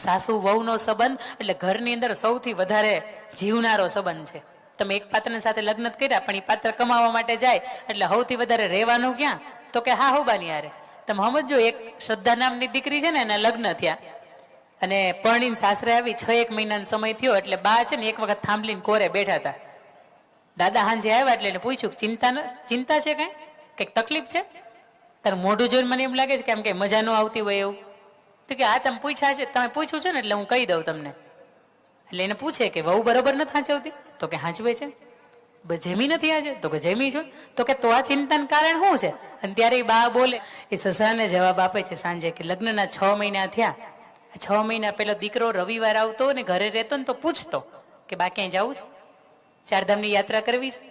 સાસુ વહુનો સંબંધ એટલે ઘરની અંદર સૌથી વધારે જીવનારો સંબંધ છે. તમે એક પાત્રની સાથે લગ્ન કર્યા પણ એ પાત્ર કમાવા માટે જાય એટલે સૌથી વધારે રહેવાનું ક્યાં? તો કે હા હોબાની હારે. તમે સમજો, એક શ્રદ્ધા નામની દીકરી છે ને, એના લગ્ન થયા અને પરણીને સાસરે આવી 6 મહિનાનો સમય થયો એટલે બા છે ને એક વખત થાંભલીને કોરે બેઠા હતા. દાદા હાંજે આવ્યા એટલે એને પૂછ્યું, ચિંતા છે કઈ? કંઈક તકલીફ છે? તારું મોઢું જોઈને મને એમ લાગે છે કે આમ કઈ મજા ન આવતી હોય એવું. તો કે આ તમે પૂછ્યા છે, તમે પૂછ્યું છે ને એટલે હું કહી દઉં તમને. એટલે એને પૂછે કે વહુ બરોબર નથી હાંચવતી? તો કે હાંચવે છે. જેમી નથી આજે? તો કે જેમી છું. તો કે તો આ ચિંતાનું કારણ શું છે? અને ત્યારે એ બા બોલે, એ સસરાને જવાબ આપે છે સાંજે કે લગ્નના 6 મહિના થયા. 6 મહિના પેલો દીકરો રવિવાર આવતો ને ઘરે રહેતો ને તો પૂછતો કે બા ક્યાંય જવું છે? ચારધામની યાત્રા કરવી છે?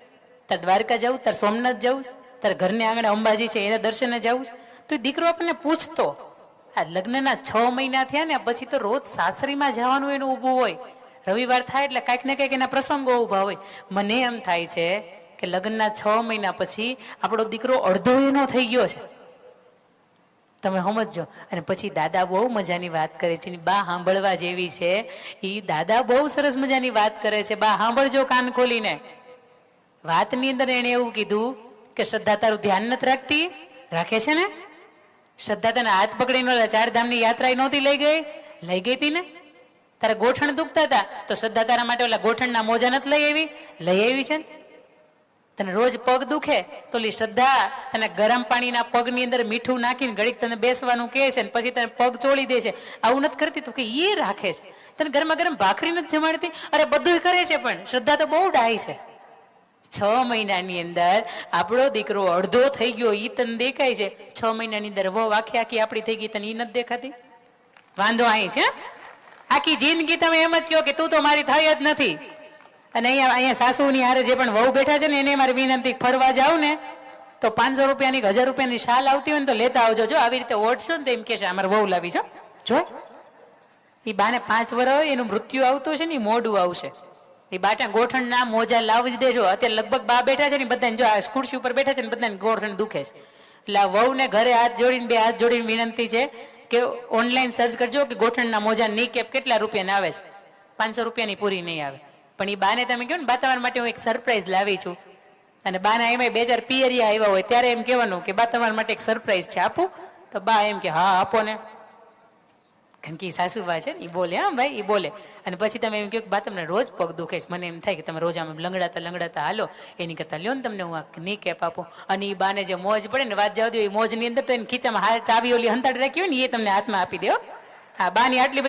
તાર દ્વારકા જવું? તાર સોમનાથ જવું? તાર ઘરને આંગણે અંબાજી છે એના દર્શને જવું છે? તો એ દીકરો આપણને પૂછતો. આ લગ્નના 6 મહિના થયા ને પછી તો રોજ સાસરીમાં જવાનું એનું ઊભું હોય. રવિવાર થાય એટલે કાંઈક ને કંઈક એના પ્રસંગો ઊભા હોય. મને એમ થાય છે કે લગ્નના 6 મહિના પછી આપણો દીકરો અડધો એનો થઈ ગયો છે. તમે સમજો. અને પછી દાદા બહુ મજાની વાત કરે છે, બા સાંભળવા જેવી છે. એ દાદા બહુ સરસ મજાની વાત કરે છે. બા સાંભળજો કાન ખોલીને. વાતની અંદર એને એવું કીધું કે શ્રદ્ધા તારું ધ્યાન નથી રાખતી? રાખે છે ને? શ્રદ્ધા તને હાથ પકડીને 4 ધામની યાત્રા નહોતી લઈ ગઈ? લઈ ગઈ હતી ને? તારા ગોઠણ દુખતા હતા તો શ્રદ્ધા તારા માટે ઓલા ગોઠણના મોજા નથી લઈ આવી? લઈ આવી છે ને? તને રોજ પગ દુખે તો શ્રદ્ધા તને ગરમ પાણીના પગની અંદર મીઠું નાખીને ઘડીક તને બેસવાનું કહે છે, પછી તને પગ ચોળી દે છે. આવું નથી કરતી? તો કે એ રાખે છે. તને ગરમા ગરમ ભાખરી નથી જમાડતી? અરે બધું કરે છે, પણ શ્રદ્ધા તો બહુ ડાહી છે. 6 મહિનાની અંદર આપણો દીકરો અડધો થઈ ગયો ઈ તને દેખાય છે. 6 મહિનાની અંદર વહુ આખી આપણી થઈ ગઈ, તને ઈ નથી દેખાતી? વાંધો અહીં છે. આખી જિંદગી તમે એમ જ કહો કે તું તો મારી થઈ જ નથી. અને અહીંયા સાસુની હારે જે પણ વહુ બેઠા છે ને એને મારી વિનંતી, ફરવા જાવ ને તો 500 રૂપિયાની 1000 રૂપિયાની શાલ આવતી હોય ને તો લેતા આવજો. જો આવી રીતે ઓઢશો ને તો એમ કે છે અમારે વહુ લાવી છે. જો એ બાને 5 વર્ષ એનું મૃત્યુ આવતું છે ને એ મોડું આવશે. એ બાટા ગોઠણના મોજા લાવી જ દેજો. અત્યારે લગભગ બા બેઠા છે ને બધાને, જો આ ખુરશી ઉપર બેઠા છે ને બધાને ગોઠણ દુખે છે. એટલે આ વહુને ઘરે હાથ જોડીને 2 હાથ જોડીને વિનંતી છે કે ઓનલાઈન સર્ચ કરજો કે ગોઠણના મોજા ની કેપ કેટલા રૂપિયાને આવે છે. 500 રૂપિયાની પૂરી નહીં આવે. પણ એ બાને તમે કહો ને બા તમારા માટે હું એક સરપ્રાઈઝ લાવી છું, અને બાના એમાં 2 પિયરિયા આવ્યા હોય ત્યારે એમ કહેવાનું કે બા તમારા માટે એક સરપ્રાઈઝ છે, આપું? તો બા એમ કે હા આપો ને. કારણ કે સાસુબા છે ને એ બોલે, હા ભાઈ એ બોલે. અને પછી તમે એમ કહો કે બા તમને રોજ પગ દુખે છે, મને એમ થાય કે તમે રોજ આમ લંગડાતા હાલો, એની કરતા લ્યો ને તમને હું આ ની કેપ આપું. અને એ બાને જે મોજ પડે ને વાત જવા દો, એ મોજની અંદર તો એને ખીચામાં ચાવી ઓલી હંતાડી રાખી હોય ને એ તમને હાથમાં આપી દો. હા, બાની આટલી